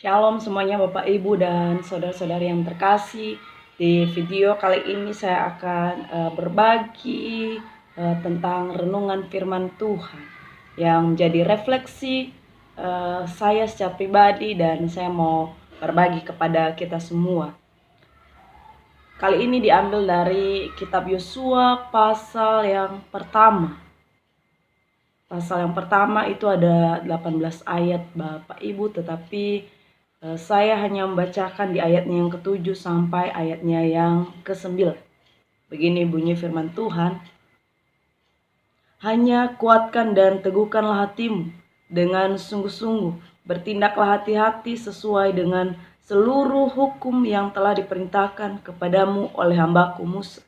Shalom semuanya Bapak Ibu dan saudara-saudari yang terkasih. Di video kali ini saya akan berbagi tentang renungan firman Tuhan yang menjadi refleksi saya secara pribadi, dan saya mau berbagi kepada kita semua. Kali ini diambil dari kitab Yosua pasal yang pertama. Pasal yang pertama itu ada 18 ayat Bapak Ibu, tetapi saya hanya membacakan di ayatnya yang ke-7 sampai ayatnya yang ke-9. Begini bunyi firman Tuhan. Hanya kuatkan dan teguhkanlah hatimu dengan sungguh-sungguh. Bertindaklah hati-hati sesuai dengan seluruh hukum yang telah diperintahkan kepadamu oleh hambaku Musa.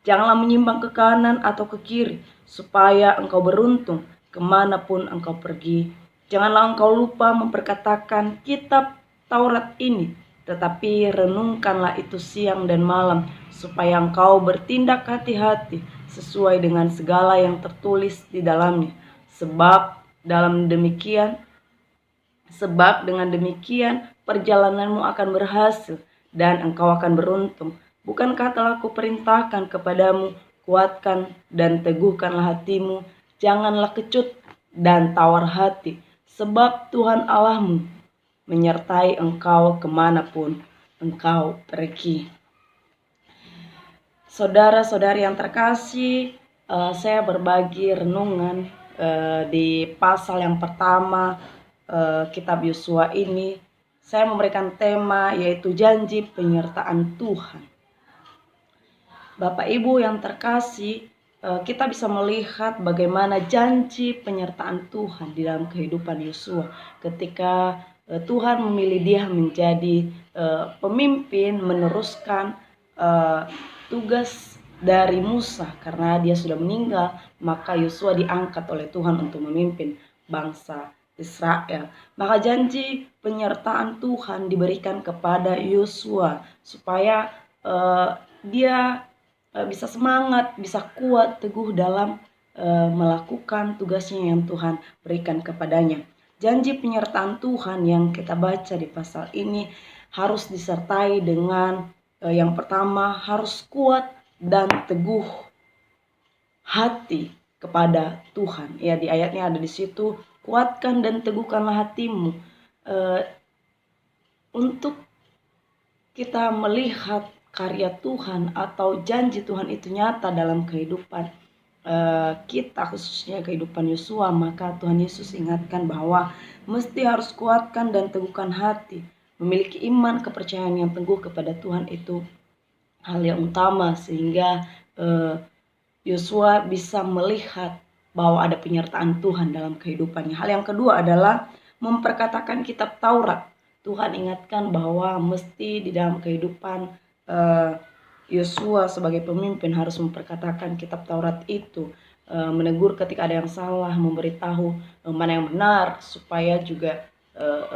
Janganlah menyimpang ke kanan atau ke kiri, supaya engkau beruntung kemanapun engkau pergi. Janganlah engkau lupa memperkatakan kitab Taurat ini, tetapi renungkanlah itu siang dan malam, supaya engkau bertindak hati-hati sesuai dengan segala yang tertulis di dalamnya. Sebab dengan demikian perjalananmu akan berhasil dan engkau akan beruntung. Bukankah telah kuperintahkan kepadamu, kuatkan dan teguhkanlah hatimu, janganlah kecut dan tawar hati, sebab Tuhan Allahmu menyertai engkau kemanapun engkau pergi. Saudara-saudari yang terkasih, saya berbagi renungan di pasal yang pertama kitab Yosua ini. Saya memberikan tema yaitu janji penyertaan Tuhan. Bapak Ibu yang terkasih, kita bisa melihat bagaimana janji penyertaan Tuhan di dalam kehidupan Yosua ketika Tuhan memilih dia menjadi pemimpin, meneruskan tugas dari Musa. Karena dia sudah meninggal, maka Yosua diangkat oleh Tuhan untuk memimpin bangsa Israel. Maka janji penyertaan Tuhan diberikan kepada Yosua supaya dia bisa semangat, bisa kuat, teguh dalam melakukan tugasnya yang Tuhan berikan kepadanya. Janji penyertaan Tuhan yang kita baca di pasal ini harus disertai dengan yang pertama, harus kuat dan teguh hati kepada Tuhan. Ya, di ayatnya ada di situ, kuatkan dan teguhkanlah hatimu. Untuk kita melihat karya Tuhan atau janji Tuhan itu nyata dalam kehidupan kita, khususnya kehidupan Yosua, maka Tuhan Yesus ingatkan bahwa mesti harus kuatkan dan teguhkan hati. Memiliki iman, kepercayaan yang teguh kepada Tuhan itu hal yang utama, sehingga Yosua bisa melihat bahwa ada penyertaan Tuhan dalam kehidupannya. Hal yang kedua adalah memperkatakan kitab Taurat. Tuhan ingatkan bahwa mesti di dalam kehidupan Yosua sebagai pemimpin harus memperkatakan kitab Taurat itu, menegur ketika ada yang salah, memberitahu mana yang benar, supaya juga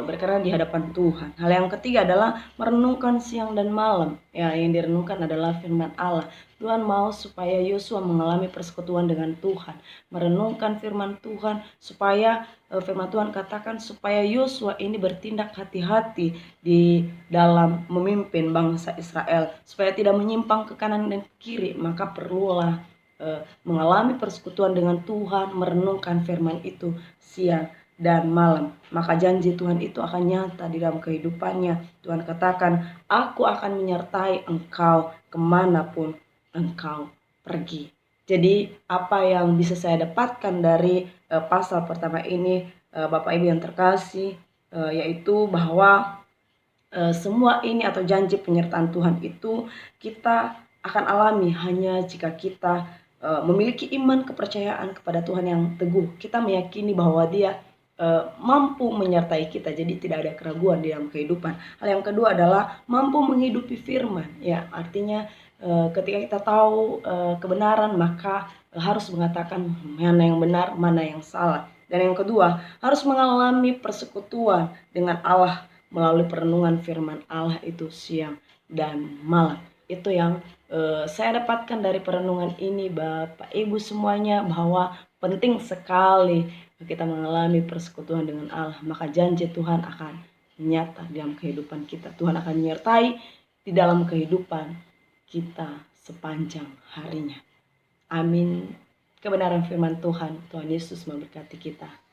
berkenan di hadapan Tuhan. Hal yang ketiga adalah merenungkan siang dan malam. Ya, yang direnungkan adalah firman Allah. Tuhan mau supaya Yosua mengalami persekutuan dengan Tuhan, merenungkan firman Tuhan, supaya firman Tuhan katakan supaya Yosua ini bertindak hati-hati di dalam memimpin bangsa Israel, supaya tidak menyimpang ke kanan dan kiri. Maka perlulah mengalami persekutuan dengan Tuhan, merenungkan firman itu siang dan malam. Maka janji Tuhan itu akan nyata di dalam kehidupannya. Tuhan katakan, aku akan menyertai engkau kemanapun engkau pergi. Jadi apa yang bisa saya dapatkan dari pasal pertama ini, Bapak Ibu yang terkasih, yaitu bahwa semua ini atau janji penyertaan Tuhan itu kita akan alami hanya jika kita memiliki iman, kepercayaan kepada Tuhan yang teguh. Kita meyakini bahwa Dia mampu menyertai kita, jadi tidak ada keraguan di dalam kehidupan. Hal yang kedua adalah mampu menghidupi firman. Ya, artinya ketika kita tahu kebenaran, maka harus mengatakan mana yang benar, mana yang salah. Dan yang kedua, harus mengalami persekutuan dengan Allah melalui perenungan firman Allah itu siang dan malam. Itu yang saya dapatkan dari perenungan ini, Bapak Ibu semuanya, bahwa penting sekali kita mengalami persekutuan dengan Allah, maka janji Tuhan akan nyata dalam kehidupan kita. Tuhan akan menyertai di dalam kehidupan kita sepanjang harinya. Amin. Kebenaran firman Tuhan, Tuhan Yesus memberkati kita.